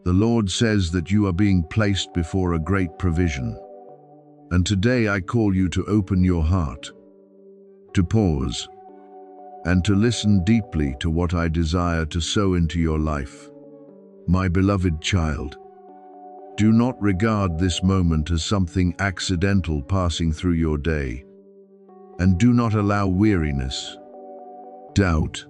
The Lord says that you are being placed before a great provision. And today I call you to open your heart, to pause, and to listen deeply to what I desire to sow into your life. My beloved child, do not regard this moment as something accidental passing through your day, and do not allow weariness, doubt,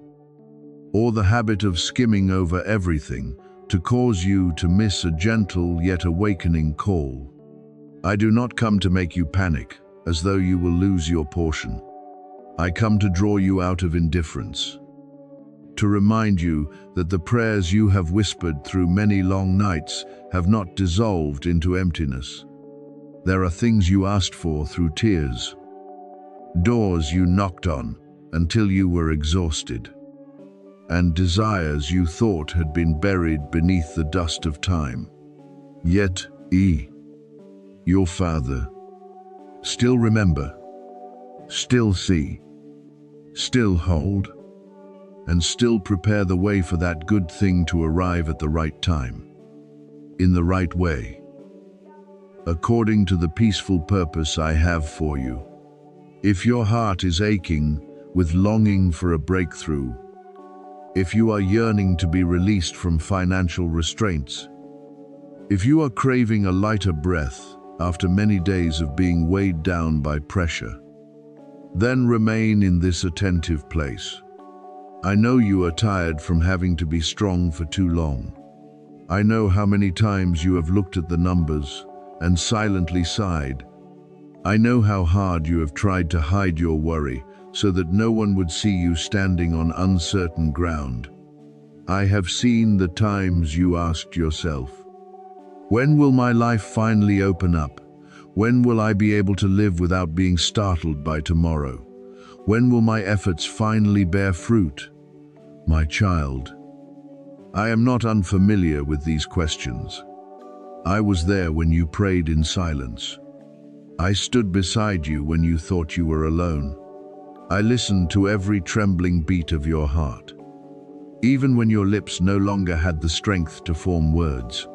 or the habit of skimming over everything to cause you to miss a gentle yet awakening call. I do not come to make you panic as though you will lose your portion. I come to draw you out of indifference, to remind you that the prayers you have whispered through many long nights have not dissolved into emptiness. There are things you asked for through tears, doors you knocked on until you were exhausted, and desires you thought had been buried beneath the dust of time. Yet, your Father, still remember, still see, still hold, and still prepare the way for that good thing to arrive at the right time, in the right way, according to the peaceful purpose I have for you. If your heart is aching with longing for a breakthrough, if you are yearning to be released from financial restraints, if you are craving a lighter breath after many days of being weighed down by pressure, then remain in this attentive place. I know you are tired from having to be strong for too long. I know how many times you have looked at the numbers and silently sighed. I know how hard you have tried to hide your worry so that no one would see you standing on uncertain ground. I have seen the times you asked yourself, when will my life finally open up? When will I be able to live without being startled by tomorrow? When will my efforts finally bear fruit? My child, I am not unfamiliar with these questions. I was there when you prayed in silence. I stood beside you when you thought you were alone. I listened to every trembling beat of your heart, even when your lips no longer had the strength to form words.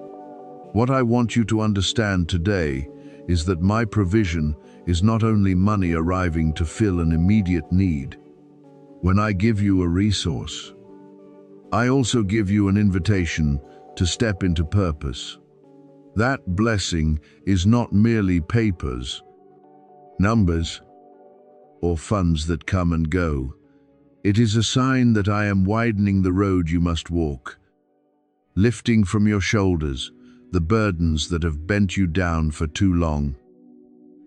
What I want you to understand today is that my provision is not only money arriving to fill an immediate need. When I give you a resource, I also give you an invitation to step into purpose. That blessing is not merely papers, numbers, or funds that come and go. It is a sign that I am widening the road you must walk, lifting from your shoulders the burdens that have bent you down for too long,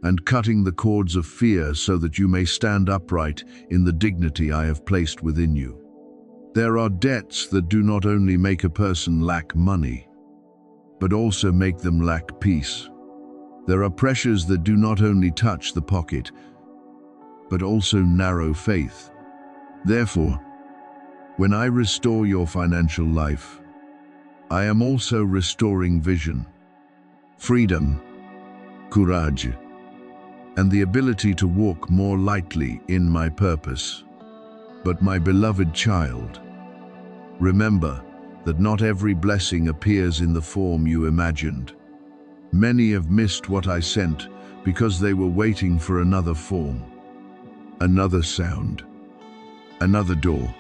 and cutting the cords of fear so that you may stand upright in the dignity I have placed within you. There are debts that do not only make a person lack money, but also make them lack peace. There are pressures that do not only touch the pocket, but also narrow faith. Therefore, when I restore your financial life, I am also restoring vision, freedom, courage, and the ability to walk more lightly in my purpose. But my beloved child, remember that not every blessing appears in the form you imagined. Many have missed what I sent because they were waiting for another form, another sound, another door,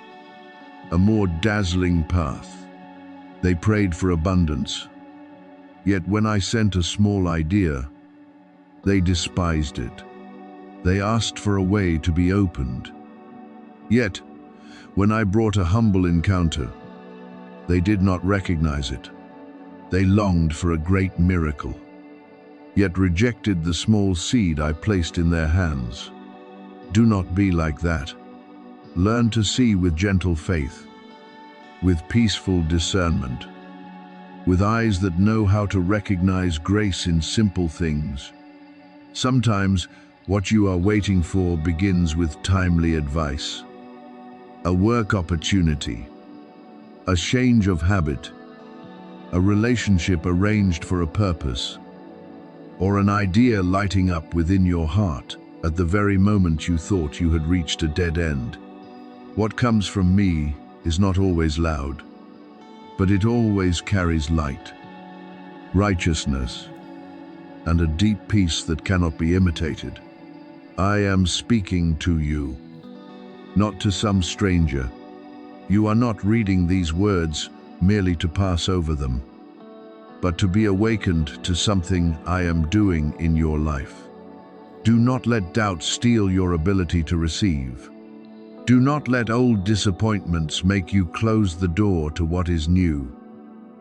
a more dazzling path. They prayed for abundance, yet when I sent a small idea, they despised it. They asked for a way to be opened. Yet, when I brought a humble encounter, they did not recognize it. They longed for a great miracle, yet rejected the small seed I placed in their hands. Do not be like that. Learn to see with gentle faith, with peaceful discernment, with eyes that know how to recognize grace in simple things. Sometimes what you are waiting for begins with timely advice, a work opportunity, a change of habit, a relationship arranged for a purpose, or an idea lighting up within your heart at the very moment you thought you had reached a dead end. What comes from me is not always loud, but it always carries light. righteousness, and a deep peace that cannot be imitated. I am speaking to you, not to some stranger. You are not reading these words merely to pass over them, but to be awakened to something I am doing in your life. Do not let doubt steal your ability to receive. Do not let old disappointments make you close the door to what is new.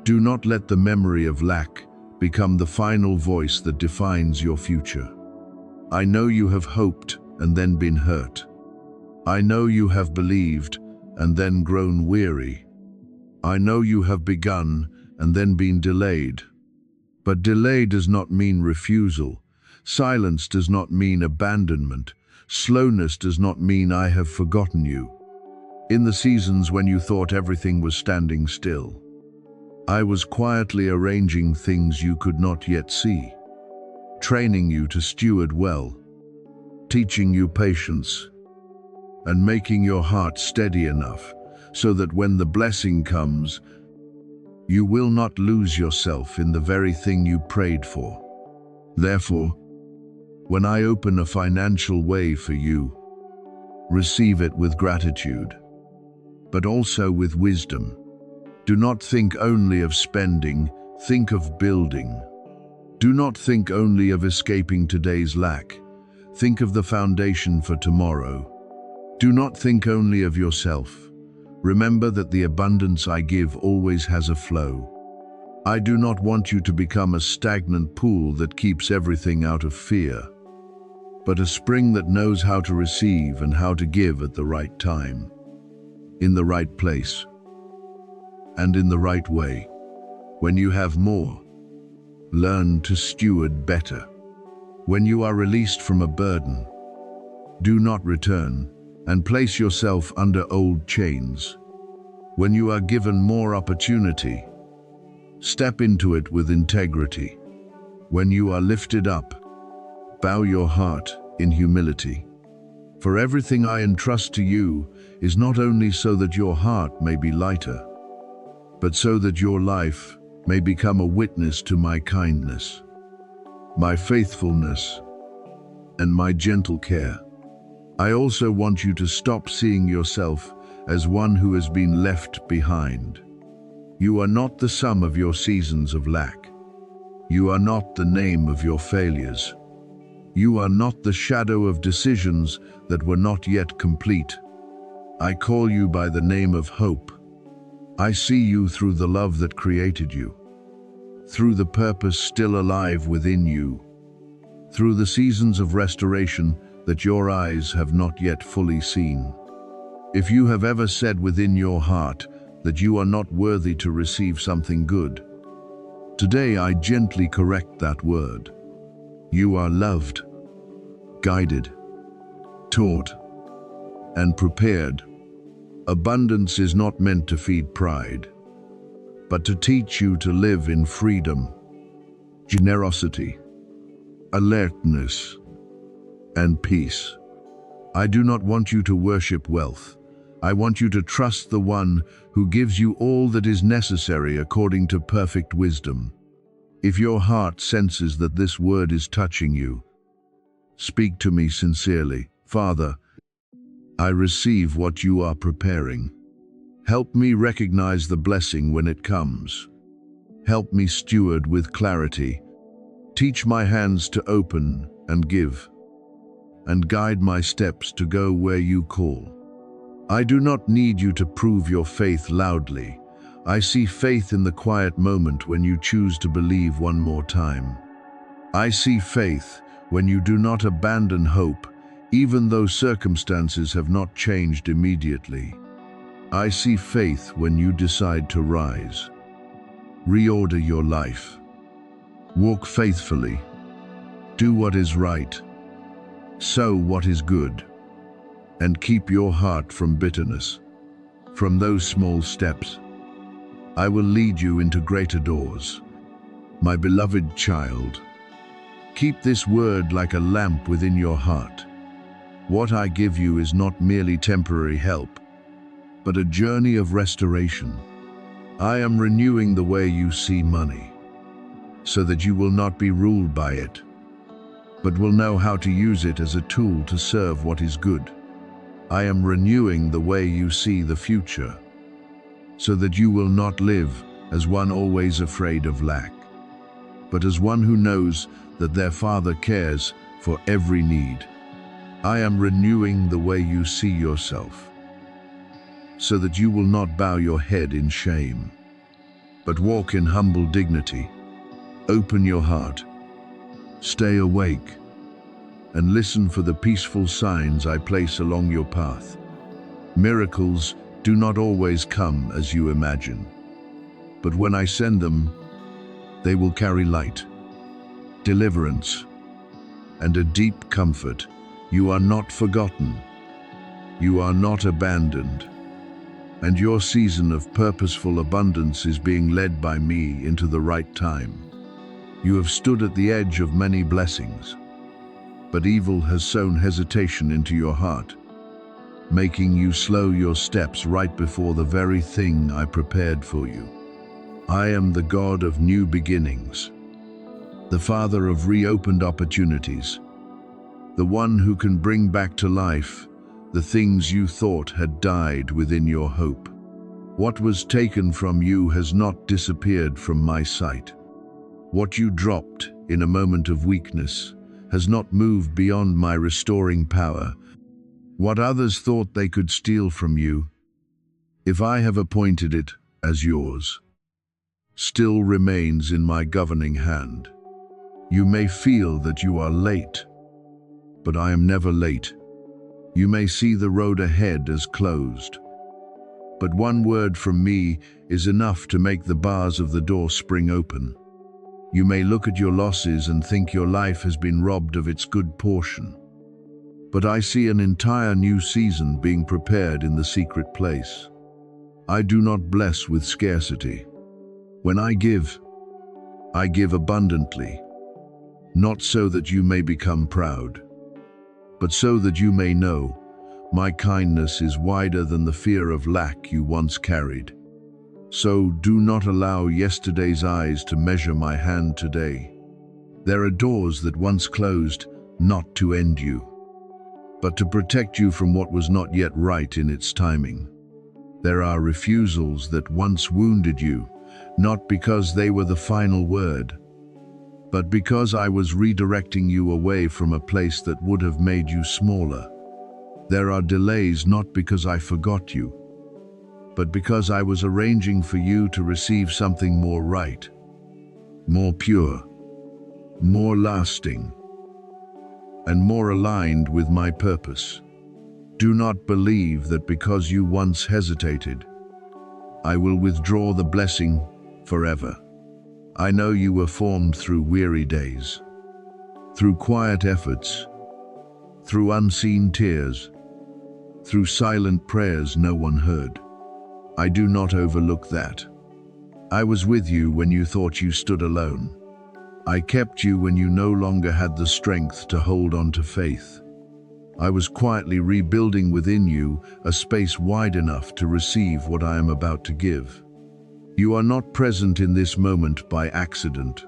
Do not let the memory of lack become the final voice that defines your future. I know you have hoped and then been hurt. I know you have believed and then grown weary. I know you have begun and then been delayed. But delay does not mean refusal. Silence does not mean abandonment. Slowness does not mean I have forgotten you. In the seasons when you thought everything was standing still, I was quietly arranging things you could not yet see, training you to steward well, teaching you patience, and making your heart steady enough so that when the blessing comes, you will not lose yourself in the very thing you prayed for. Therefore, when I open a financial way for you, receive it with gratitude, but also with wisdom. Do not think only of spending, think of building. Do not think only of escaping today's lack. Think of the foundation for tomorrow. Do not think only of yourself. Remember that the abundance I give always has a flow. I do not want you to become a stagnant pool that keeps everything out of fear, but a spring that knows how to receive and how to give at the right time, in the right place, and in the right way. When you have more, learn to steward better. When you are released from a burden, do not return and place yourself under old chains. When you are given more opportunity, step into it with integrity. When you are lifted up, bow your heart in humility. For everything I entrust to you is not only so that your heart may be lighter, but so that your life may become a witness to my kindness, my faithfulness, and my gentle care. I also want you to stop seeing yourself as one who has been left behind. You are not the sum of your seasons of lack. You are not the name of your failures. You are not the shadow of decisions that were not yet complete. I call you by the name of hope. I see you through the love that created you, through the purpose still alive within you, through the seasons of restoration that your eyes have not yet fully seen. If you have ever said within your heart that you are not worthy to receive something good, today I gently correct that word. You are loved, guided, taught, and prepared. Abundance is not meant to feed pride, but to teach you to live in freedom, generosity, alertness, and peace. I do not want you to worship wealth. I want you to trust the one who gives you all that is necessary according to perfect wisdom. If your heart senses that this word is touching you, speak to me sincerely. Father, I receive what you are preparing. Help me recognize the blessing when it comes. Help me steward with clarity. Teach my hands to open and give, and guide my steps to go where you call. I do not need you to prove your faith loudly. I see faith in the quiet moment when you choose to believe one more time. I see faith when you do not abandon hope, even though circumstances have not changed immediately. I see faith when you decide to rise, reorder your life, walk faithfully, do what is right, sow what is good, and keep your heart from bitterness. From those small steps, I will lead you into greater doors. My beloved child, keep this word like a lamp within your heart. What I give you is not merely temporary help, but a journey of restoration. I am renewing the way you see money, so that you will not be ruled by it, but will know how to use it as a tool to serve what is good. I am renewing the way you see the future, so that you will not live as one always afraid of lack, but as one who knows that their Father cares for every need. I am renewing the way you see yourself, so that you will not bow your head in shame, but walk in humble dignity. Open your heart, stay awake, and listen for the peaceful signs I place along your path. Miracles do not always come as you imagine, but when I send them, they will carry light, deliverance, and a deep comfort. You are not forgotten, you are not abandoned, and your season of purposeful abundance is being led by me into the right time. You have stood at the edge of many blessings, but evil has sown hesitation into your heart, making you slow your steps right before the very thing I prepared for you. I am the God of new beginnings, the Father of reopened opportunities, the one who can bring back to life the things you thought had died within your hope. What was taken from you has not disappeared from my sight. What you dropped in a moment of weakness has not moved beyond my restoring power. What others thought they could steal from you, if I have appointed it as yours, still remains in my governing hand. You may feel that you are late, but I am never late. You may see the road ahead as closed, but one word from me is enough to make the bars of the door spring open. You may look at your losses and think your life has been robbed of its good portion, but I see an entire new season being prepared in the secret place. I do not bless with scarcity. When I give abundantly, not so that you may become proud, but so that you may know my kindness is wider than the fear of lack you once carried. So do not allow yesterday's eyes to measure my hand today. There are doors that once closed, not to end you, but to protect you from what was not yet right in its timing. There are refusals that once wounded you, not because they were the final word, but because I was redirecting you away from a place that would have made you smaller. There are delays not because I forgot you, but because I was arranging for you to receive something more right, more pure, more lasting, and more aligned with my purpose. Do not believe that because you once hesitated, I will withdraw the blessing forever. I know you were formed through weary days, through quiet efforts, through unseen tears, through silent prayers no one heard. I do not overlook that. I was with you when you thought you stood alone. I kept you when you no longer had the strength to hold on to faith. I was quietly rebuilding within you a space wide enough to receive what I am about to give. You are not present in this moment by accident.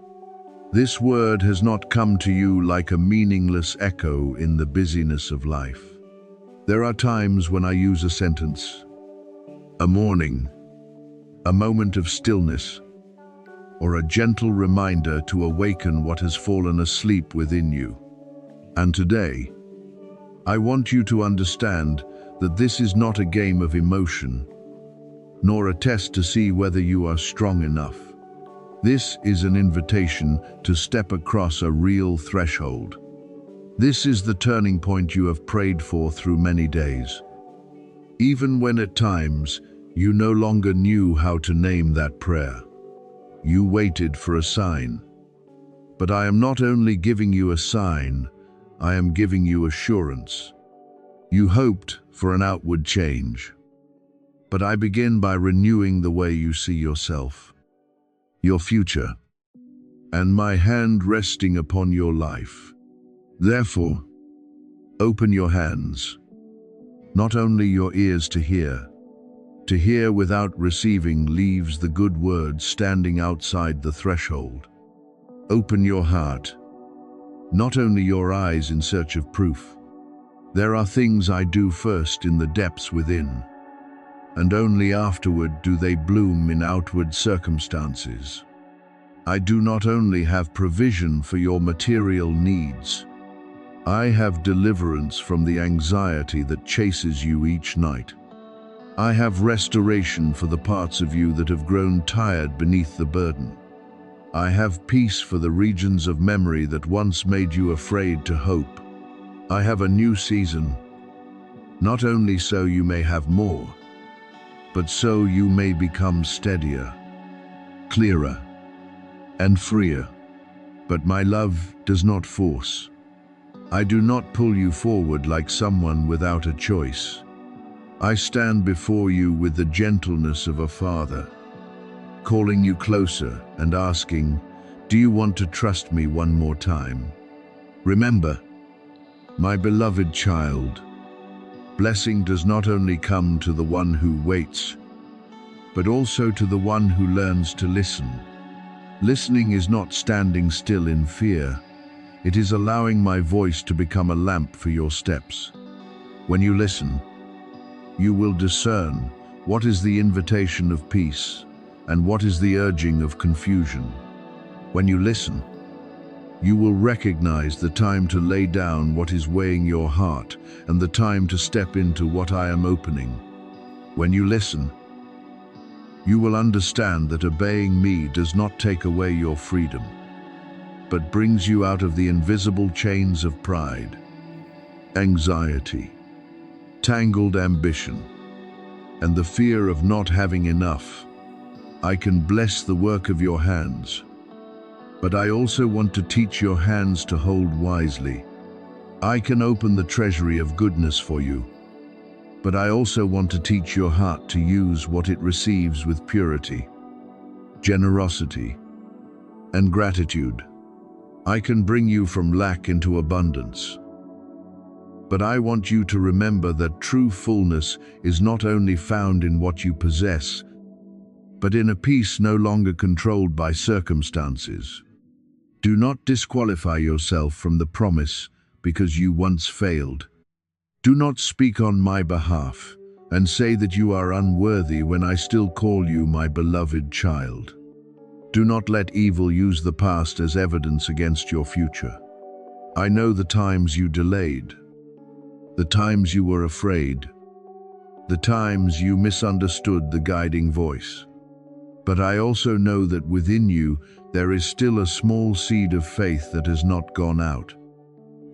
This word has not come to you like a meaningless echo in the busyness of life. There are times when I use a sentence, a morning, a moment of stillness, or a gentle reminder to awaken what has fallen asleep within you. And today, I want you to understand that this is not a game of emotion, nor a test to see whether you are strong enough. This is an invitation to step across a real threshold. This is the turning point you have prayed for through many days. Even when at times you no longer knew how to name that prayer. You waited for a sign. But I am not only giving you a sign, I am giving you assurance. You hoped for an outward change. But I begin by renewing the way you see yourself, your future, and my hand resting upon your life. Therefore, open your hands, not only your ears to hear without receiving leaves the good word standing outside the threshold. Open your heart, not only your eyes in search of proof. There are things I do first in the depths within, and only afterward do they bloom in outward circumstances. I do not only have provision for your material needs, I have deliverance from the anxiety that chases you each night. I have restoration for the parts of you that have grown tired beneath the burden. I have peace for the regions of memory that once made you afraid to hope. I have a new season, not only so you may have more, but so you may become steadier, clearer, and freer. But my love does not force. I do not pull you forward like someone without a choice. I stand before you with the gentleness of a father, calling you closer and asking, do you want to trust me one more time? Remember, my beloved child, blessing does not only come to the one who waits, but also to the one who learns to listen. Listening is not standing still in fear. It is allowing my voice to become a lamp for your steps. When you listen, you will discern what is the invitation of peace and what is the urging of confusion. When you listen, you will recognize the time to lay down what is weighing your heart and the time to step into what I am opening. When you listen, you will understand that obeying me does not take away your freedom, but brings you out of the invisible chains of pride, anxiety, tangled ambition, and the fear of not having enough. I can bless the work of your hands, but I also want to teach your hands to hold wisely. I can open the treasury of goodness for you, but I also want to teach your heart to use what it receives with purity, generosity, and gratitude. I can bring you from lack into abundance, but I want you to remember that true fullness is not only found in what you possess, but in a peace no longer controlled by circumstances. Do not disqualify yourself from the promise because you once failed. Do not speak on my behalf and say that you are unworthy when I still call you my beloved child. Do not let evil use the past as evidence against your future. I know the times you delayed, the times you were afraid, the times you misunderstood the guiding voice. But I also know that within you there is still a small seed of faith that has not gone out.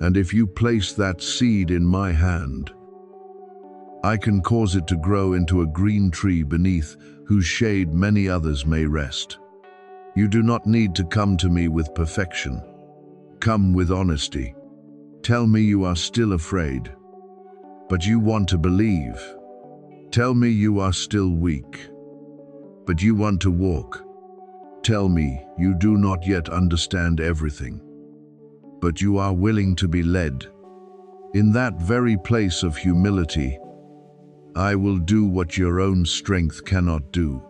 And if you place that seed in my hand, I can cause it to grow into a green tree beneath whose shade many others may rest. You do not need to come to me with perfection. Come with honesty. Tell me you are still afraid, but you want to believe. Tell me you are still weak, but you want to walk. Tell me you do not yet understand everything, but you are willing to be led. In that very place of humility, I will do what your own strength cannot do.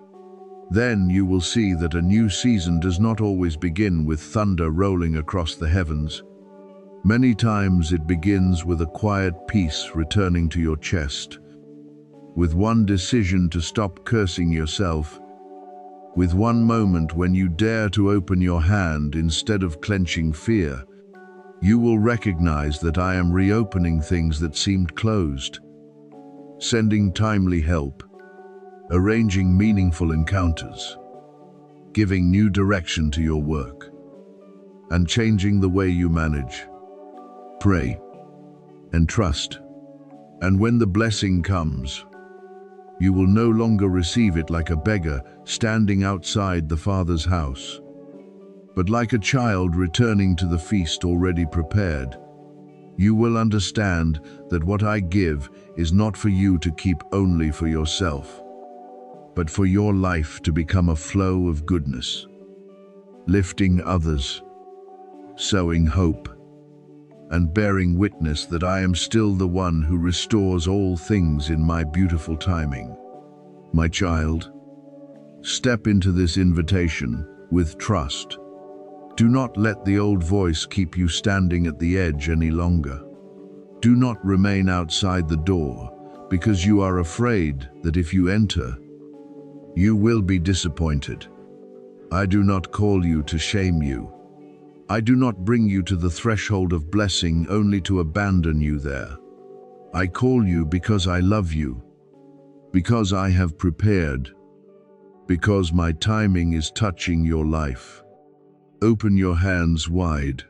Then you will see that a new season does not always begin with thunder rolling across the heavens. Many times it begins with a quiet peace returning to your chest, with one decision to stop cursing yourself, with one moment when you dare to open your hand instead of clenching fear. You will recognize that I am reopening things that seemed closed, sending timely help, arranging meaningful encounters, giving new direction to your work, and changing the way you manage, pray, and trust. And when the blessing comes, you will no longer receive it like a beggar standing outside the Father's house, but like a child returning to the feast already prepared. You will understand that what I give is not for you to keep only for yourself, but for your life to become a flow of goodness, lifting others, sowing hope, and bearing witness that I am still the one who restores all things in my beautiful timing. My child, step into this invitation with trust. Do not let the old voice keep you standing at the edge any longer. Do not remain outside the door because you are afraid that if you enter, you will be disappointed. I do not call you to shame you. I do not bring you to the threshold of blessing only to abandon you there. I call you because I love you, because I have prepared, because my timing is touching your life. Open your hands wide.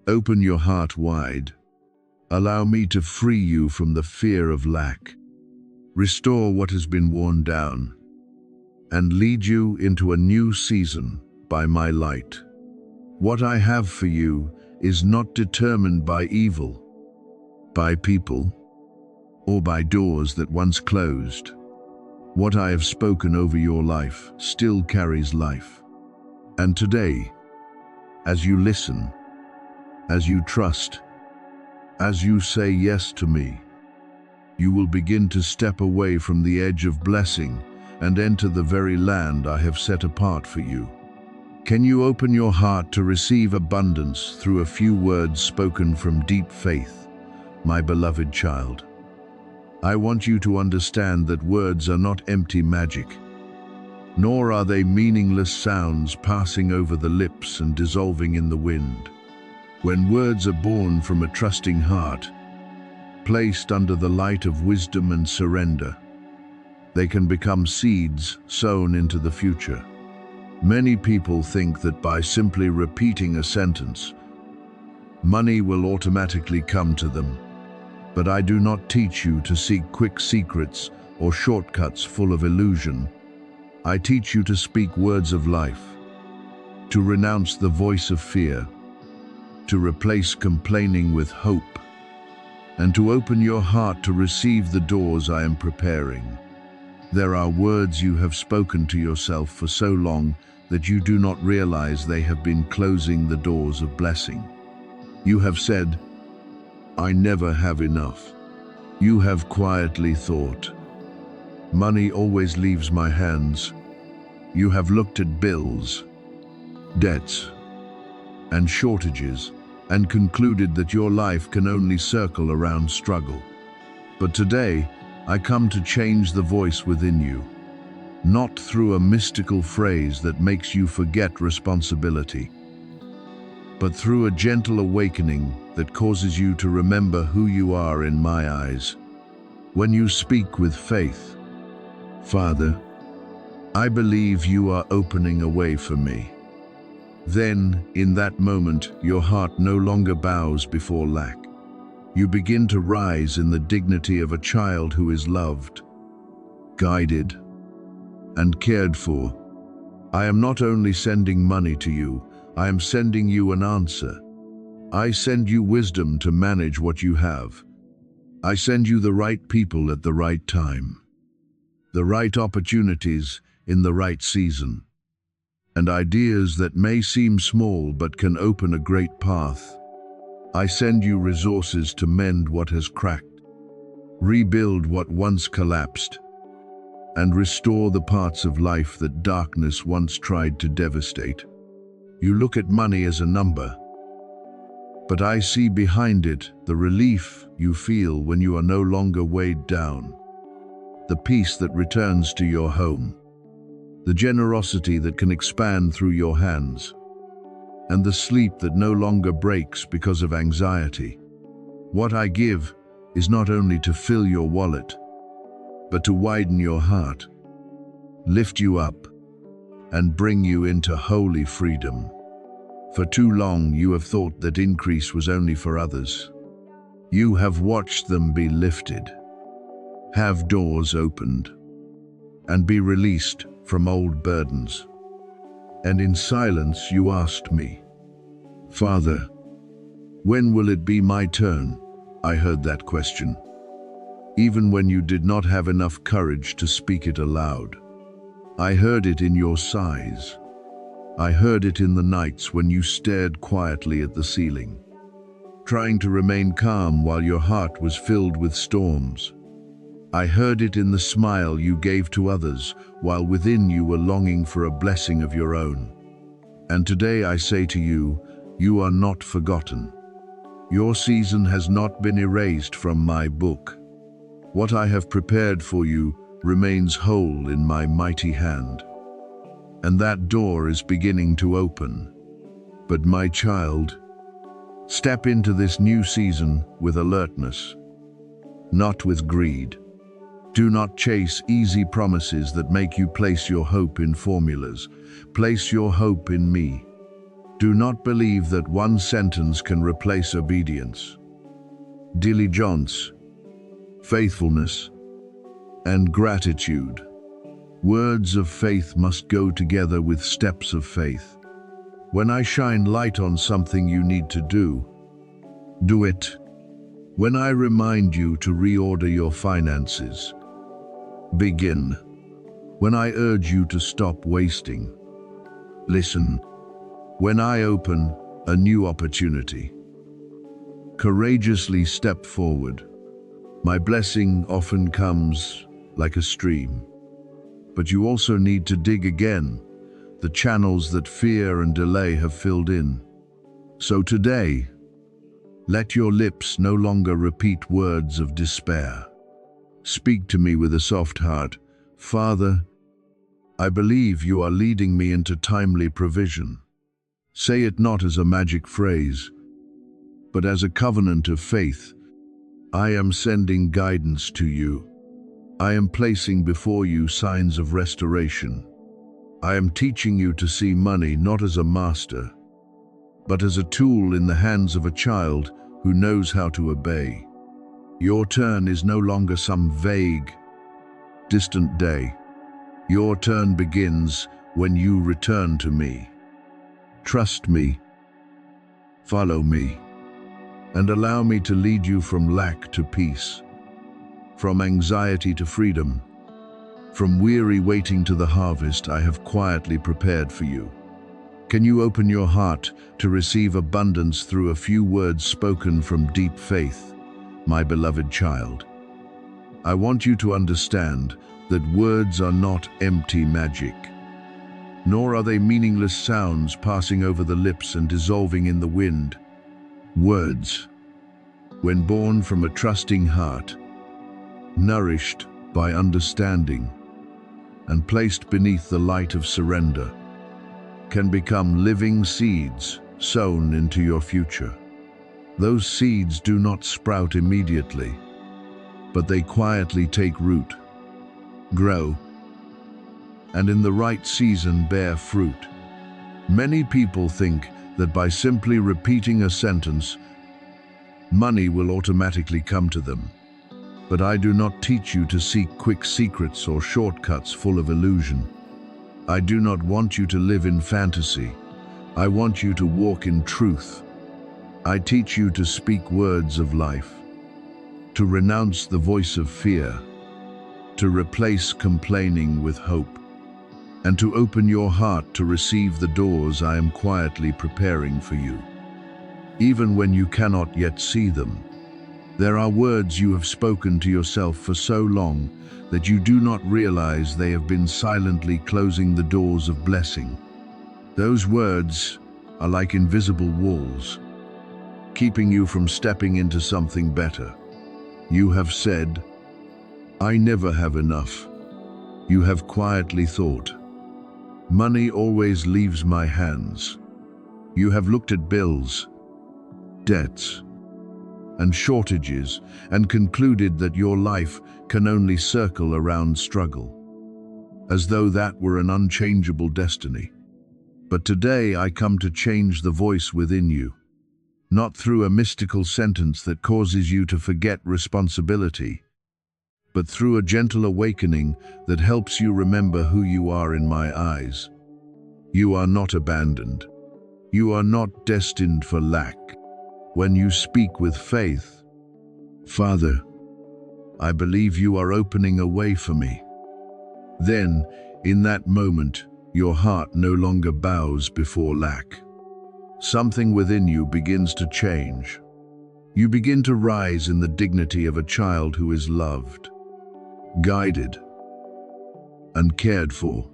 Open your heart wide. Allow me to free you from the fear of lack. Restore what has been worn down, and lead you into a new season by my light. What I have for you is not determined by evil, by people, or by doors that once closed. What I have spoken over your life still carries life. And today, as you listen, as you trust, as you say yes to me, you will begin to step away from the edge of blessing and enter the very land I have set apart for you. Can you open your heart to receive abundance through a few words spoken from deep faith, my beloved child? I want you to understand that words are not empty magic, nor are they meaningless sounds passing over the lips and dissolving in the wind. When words are born from a trusting heart, placed under the light of wisdom and surrender, they can become seeds sown into the future. Many people think that by simply repeating a sentence, money will automatically come to them. But I do not teach you to seek quick secrets or shortcuts full of illusion. I teach you to speak words of life, to renounce the voice of fear, to replace complaining with hope, and to open your heart to receive the doors I am preparing. There are words you have spoken to yourself for so long that you do not realize they have been closing the doors of blessing. You have said, "I never have enough." You have quietly thought, "Money always leaves my hands." You have looked at bills, debts, and shortages and concluded that your life can only circle around struggle. But today, I come to change the voice within you, not through a mystical phrase that makes you forget responsibility, but through a gentle awakening that causes you to remember who you are in my eyes. When you speak with faith, "Father, I believe you are opening a way for me," then, in that moment, your heart no longer bows before lack. You begin to rise in the dignity of a child who is loved, guided, and cared for. I am not only sending money to you, I am sending you an answer. I send you wisdom to manage what you have. I send you the right people at the right time, the right opportunities in the right season, and ideas that may seem small but can open a great path. I send you resources to mend what has cracked, rebuild what once collapsed, and restore the parts of life that darkness once tried to devastate. You look at money as a number, but I see behind it the relief you feel when you are no longer weighed down, the peace that returns to your home, the generosity that can expand through your hands, and the sleep that no longer breaks because of anxiety. What I give is not only to fill your wallet, but to widen your heart, lift you up, and bring you into holy freedom. For too long you have thought that increase was only for others. You have watched them be lifted, have doors opened, and be released from old burdens. And in silence you asked me, "Father, when will it be my turn?" I heard that question, even when you did not have enough courage to speak it aloud. I heard it in your sighs. I heard it in the nights when you stared quietly at the ceiling, trying to remain calm while your heart was filled with storms. I heard it in the smile you gave to others while within you were longing for a blessing of your own. And today I say to you, you are not forgotten. Your season has not been erased from my book. What I have prepared for you remains whole in my mighty hand. And that door is beginning to open. But my child, step into this new season with alertness, not with greed. Do not chase easy promises that make you place your hope in formulas. Place your hope in me. Do not believe that one sentence can replace obedience. Diligence, faithfulness, and gratitude. Words of faith must go together with steps of faith. When I shine light on something you need to do it. When I remind you to reorder your finances, begin. When I urge you to stop wasting, listen. When I open a new opportunity, courageously step forward. My blessing often comes like a stream, but you also need to dig again, the channels that fear and delay have filled in. So today, let your lips no longer repeat words of despair. Speak to me with a soft heart. Father, I believe you are leading me into timely provision. Say it not as a magic phrase, but as a covenant of faith. I am sending guidance to you. I am placing before you signs of restoration. I am teaching you to see money not as a master, but as a tool in the hands of a child who knows how to obey. Your turn is no longer some vague, distant day. Your turn begins when you return to me. Trust me, follow me, and allow me to lead you from lack to peace, from anxiety to freedom, from weary waiting to the harvest I have quietly prepared for you. Can you open your heart to receive abundance through a few words spoken from deep faith, my beloved child? I want you to understand that words are not empty magic, nor are they meaningless sounds passing over the lips and dissolving in the wind. Words, when born from a trusting heart, nourished by understanding, and placed beneath the light of surrender, can become living seeds sown into your future. Those seeds do not sprout immediately, but they quietly take root, grow, and in the right season bear fruit. Many people think that by simply repeating a sentence, money will automatically come to them. But I do not teach you to seek quick secrets or shortcuts full of illusion. I do not want you to live in fantasy. I want you to walk in truth. I teach you to speak words of life, to renounce the voice of fear, to replace complaining with hope, and to open your heart to receive the doors I am quietly preparing for you. Even when you cannot yet see them, there are words you have spoken to yourself for so long that you do not realize they have been silently closing the doors of blessing. Those words are like invisible walls, keeping you from stepping into something better. You have said, I never have enough. You have quietly thought, money always leaves my hands. You have looked at bills, debts, and shortages and concluded that your life can only circle around struggle, as though that were an unchangeable destiny. But today I come to change the voice within you, not through a mystical sentence that causes you to forget responsibility, but through a gentle awakening that helps you remember who you are in my eyes. You are not abandoned. You are not destined for lack. When you speak with faith, Father, I believe you are opening a way for me. Then, in that moment, your heart no longer bows before lack. Something within you begins to change. You begin to rise in the dignity of a child who is loved, guided, and cared for,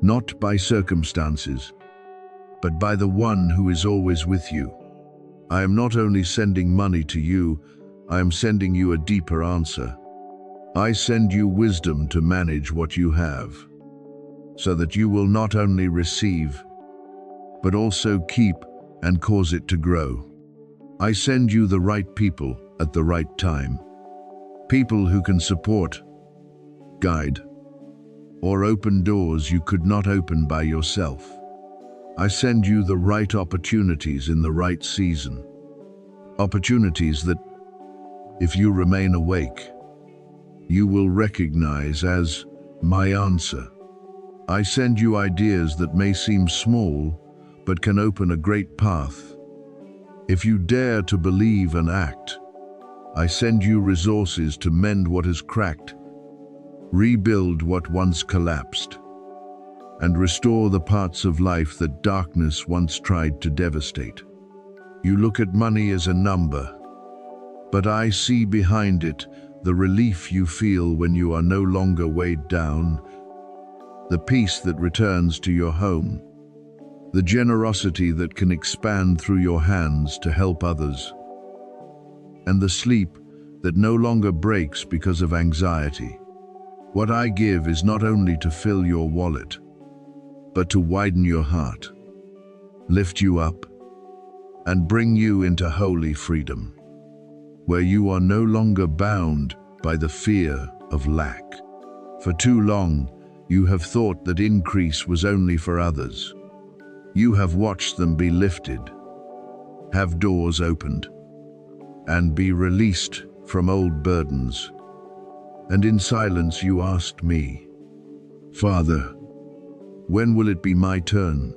not by circumstances, but by the one who is always with you. I am not only sending money to you, I am sending you a deeper answer. I send you wisdom to manage what you have, so that you will not only receive, but also keep and cause it to grow. I send you the right people at the right time. People who can support, guide, or open doors you could not open by yourself. I send you the right opportunities in the right season. Opportunities that, if you remain awake, you will recognize as my answer. I send you ideas that may seem small, but can open a great path. If you dare to believe and act, I send you resources to mend what is cracked, rebuild what once collapsed, and restore the parts of life that darkness once tried to devastate. You look at money as a number, but I see behind it the relief you feel when you are no longer weighed down, the peace that returns to your home, the generosity that can expand through your hands to help others, and the sleep that no longer breaks because of anxiety. What I give is not only to fill your wallet, but to widen your heart, lift you up, and bring you into holy freedom, where you are no longer bound by the fear of lack. For too long, you have thought that increase was only for others. You have watched them be lifted, have doors opened, and be released from old burdens. And in silence you asked me, Father, when will it be my turn?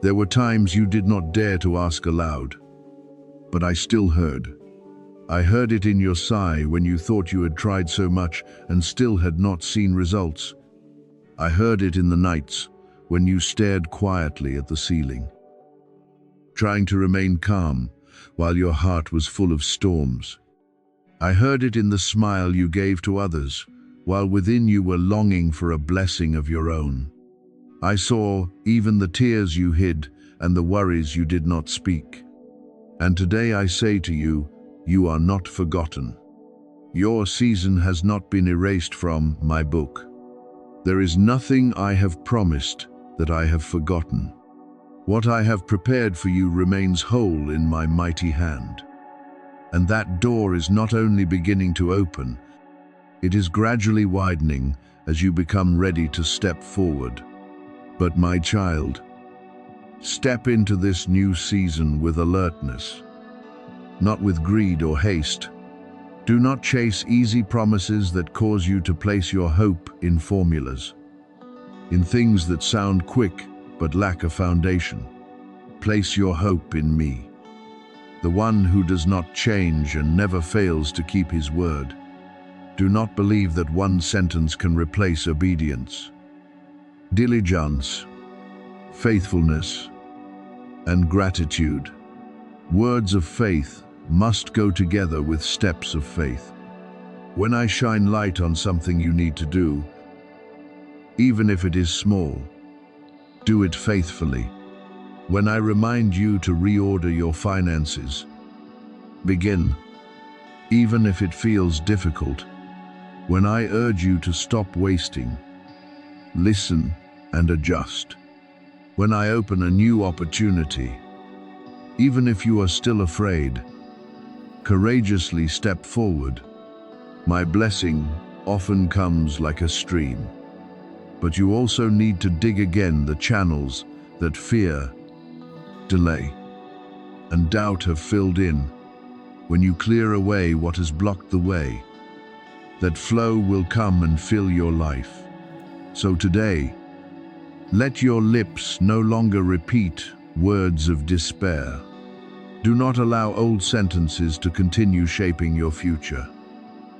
There were times you did not dare to ask aloud, but I still heard. I heard it in your sigh when you thought you had tried so much and still had not seen results. I heard it in the nights when you stared quietly at the ceiling, trying to remain calm while your heart was full of storms. I heard it in the smile you gave to others, while within you were longing for a blessing of your own. I saw even the tears you hid and the worries you did not speak. And today I say to you, you are not forgotten. Your season has not been erased from my book. There is nothing I have promised that I have forgotten. What I have prepared for you remains whole in my mighty hand. And that door is not only beginning to open, it is gradually widening as you become ready to step forward. But my child, step into this new season with alertness, not with greed or haste. Do not chase easy promises that cause you to place your hope in formulas, in things that sound quick but lack a foundation. Place your hope in me, the one who does not change and never fails to keep his word. Do not believe that one sentence can replace obedience. Diligence, faithfulness, and gratitude. Words of faith must go together with steps of faith. When I shine light on something you need to do, even if it is small, do it faithfully. When I remind you to reorder your finances, begin, even if it feels difficult. When I urge you to stop wasting, listen and adjust. When I open a new opportunity, even if you are still afraid, courageously step forward. My blessing often comes like a stream, but you also need to dig again the channels that fear, delay, and doubt have filled in. When you clear away what has blocked the way, that flow will come and fill your life. So today, let your lips no longer repeat words of despair. Do not allow old sentences to continue shaping your future.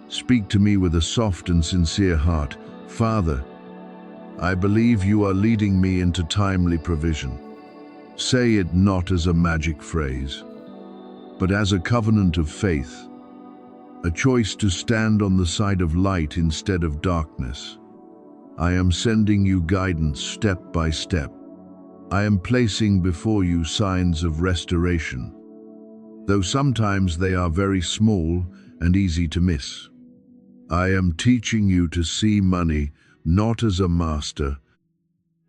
Speak to me with a soft and sincere heart. Father, I believe you are leading me into timely provision. Say it not as a magic phrase, but as a covenant of faith, a choice to stand on the side of light instead of darkness. I am sending you guidance step by step, I am placing before you signs of restoration, though sometimes they are very small and easy to miss. I am teaching you to see money not as a master,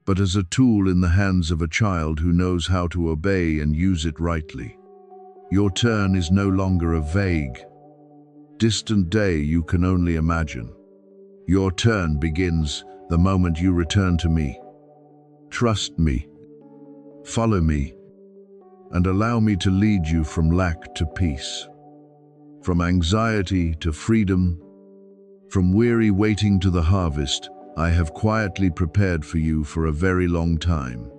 but as a tool in the hands of a child who knows how to obey and use it rightly. Your turn is no longer a vague, distant day you can only imagine. Your turn begins the moment you return to me. Trust me, follow me, and allow me to lead you from lack to peace, from anxiety to freedom, from weary waiting to the harvest I have quietly prepared for you for a very long time.